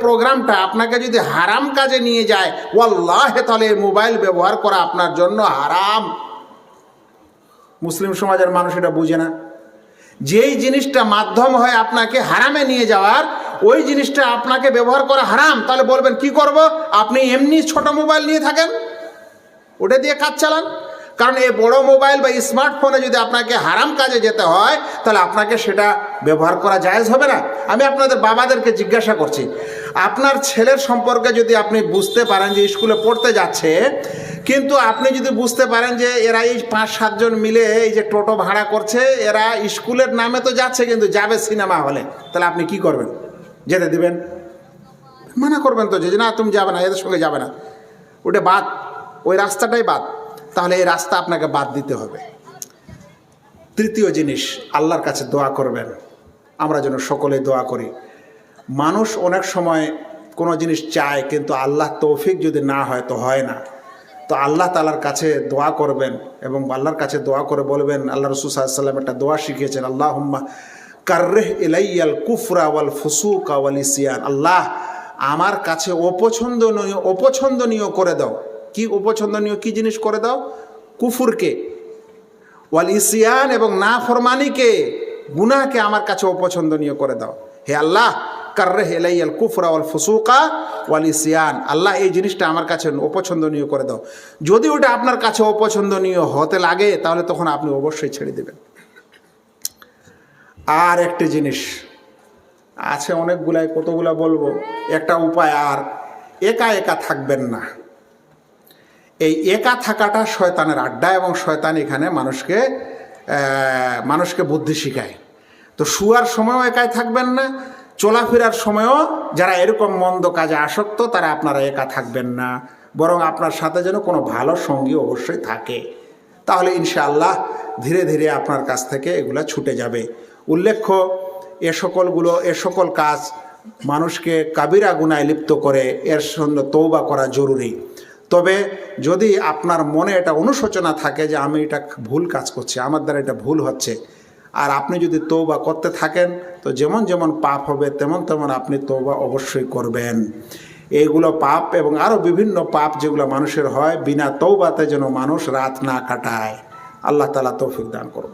প্রোগ্রামটা আপনাকে যদি হারাম কাজে নিয়ে যায়, ওয়াল্লাহি তাহলে এই মোবাইল ব্যবহার করা আপনার জন্য হারাম। মুসলিম সমাজের মানুষ এটা বুঝে না। যেই জিনিসটা মাধ্যম হয় আপনাকে হারামে নিয়ে যাওয়ার, ওই জিনিসটা আপনাকে ব্যবহার করা হারাম। তাহলে বলবেন কি করব? আপনি এমনি ছোট মোবাইল নিয়ে থাকেন, ওটা দিয়ে কাজ চালান। কারণ এই বড় মোবাইল বা স্মার্টফোনে যদি আপনাকে হারাম কাজে যেতে হয়, তাহলে আপনাকে সেটা ব্যবহার করা জায়েজ হবে না। আমি আপনাদের বাবাদেরকে জিজ্ঞাসা করছি, আপনার ছেলের সম্পর্কে যদি আপনি বুঝতে পারেন যে স্কুলে পড়তে যাচ্ছে, কিন্তু আপনি যদি বুঝতে পারেন যে এরা এই 5-7 জন মিলে এই যে টোটো ভাড়া করছে, এরা স্কুলের নামে তো যাচ্ছে কিন্তু যাবে সিনেমা হলে, তাহলে আপনি কি করবেন? যেতে দিবেন? মানা করবেন তো, যে না তুমি যাবে না, এদের সঙ্গে যাবে না, ওটা বাদ, ওই রাস্তাটাই বাদ। তাহলে এই রাস্তা আপনাকে বাদ দিতে হবে। তৃতীয় জিনিস, আল্লাহর কাছে দোয়া করবেন। আমরা যেন সকলেই দোয়া করি। মানুষ অনেক সময় কোনো জিনিস চায়, কিন্তু আল্লাহ তৌফিক যদি না হয় তো হয় না। তো আল্লাহ তাআলার কাছে দোয়া করবেন এবং আল্লাহর কাছে দোয়া করে বলবেন, আল্লাহ রাসূল সাল্লাল্লাহু আলাইহি ওয়াসাল্লাম একটা দোয়া শিখিয়েছেন, আল্লাহুম্মা কাররিহ ইলাইয়াল কুফরা ওয়াল ফুসুকা ওয়াল ইসয়ান। আল্লাহ, আমার কাছে অপছন্দনীয় করে দাও। কি অপছন্দনীয়, কি জিনিস করে দাও? কুফুরকে, ওয়াল ইসয়ান এবং নাফরমানিকে, গুনাহকে আমার কাছে অপছন্দনীয় করে দাও। হে আল্লাহ, কাররিহ ইলাইয়াল কুফরা ওয়াল ফুসুকা ওয়াল ইসয়ান, আল্লাহ এই জিনিসটা আমার কাছে অপছন্দনীয় করে দাও। যদি ওটা আপনার কাছে অপছন্দনীয় হতে লাগে, তাহলে তখন আপনি অবশ্যই ছেড়ে দেবেন। আর একটি জিনিস আছে, অনেকগুলাই, কতগুলা বলবো, একটা উপায়, আর একা একা থাকবেন না। এই একা থাকাটা শয়তানের আড্ডা, এবং শয়তান এখানে মানুষকে বুদ্ধি শিখায়। তো শুয়ার সময়ও একাই থাকবেন না, চলাফেরার সময়ও যারা এরকম মন্দ কাজে আসক্ত, তারা আপনারা একা থাকবেন না, বরং আপনার সাথে যেন কোনো ভালো সঙ্গী অবশ্যই থাকে। তাহলে ইনশাআল্লাহ ধীরে ধীরে আপনার কাছ থেকে এগুলা ছুটে যাবে। উল্লেখ্য, এ সকল কাজ মানুষকে কাবিরা গুনায় লিপ্ত করে, এর সঙ্গে তওবা করা জরুরি। তবে যদি আপনার মনে এটা অনুশোচনা থাকে যে আমি এটা ভুল কাজ করছি, আমার দ্বারা এটা ভুল হচ্ছে, আর আপনি যদি তওবা করতে থাকেন, তো যেমন যেমন পাপ হবে তেমন তেমন আপনি তওবা অবশ্যই করবেন। এইগুলো পাপ এবং আরও বিভিন্ন পাপ যেগুলো মানুষের হয়, বিনা তওবাতে যেন মানুষ রাত না কাটায়। আল্লাহ তাআলা তৌফিক দান করুন।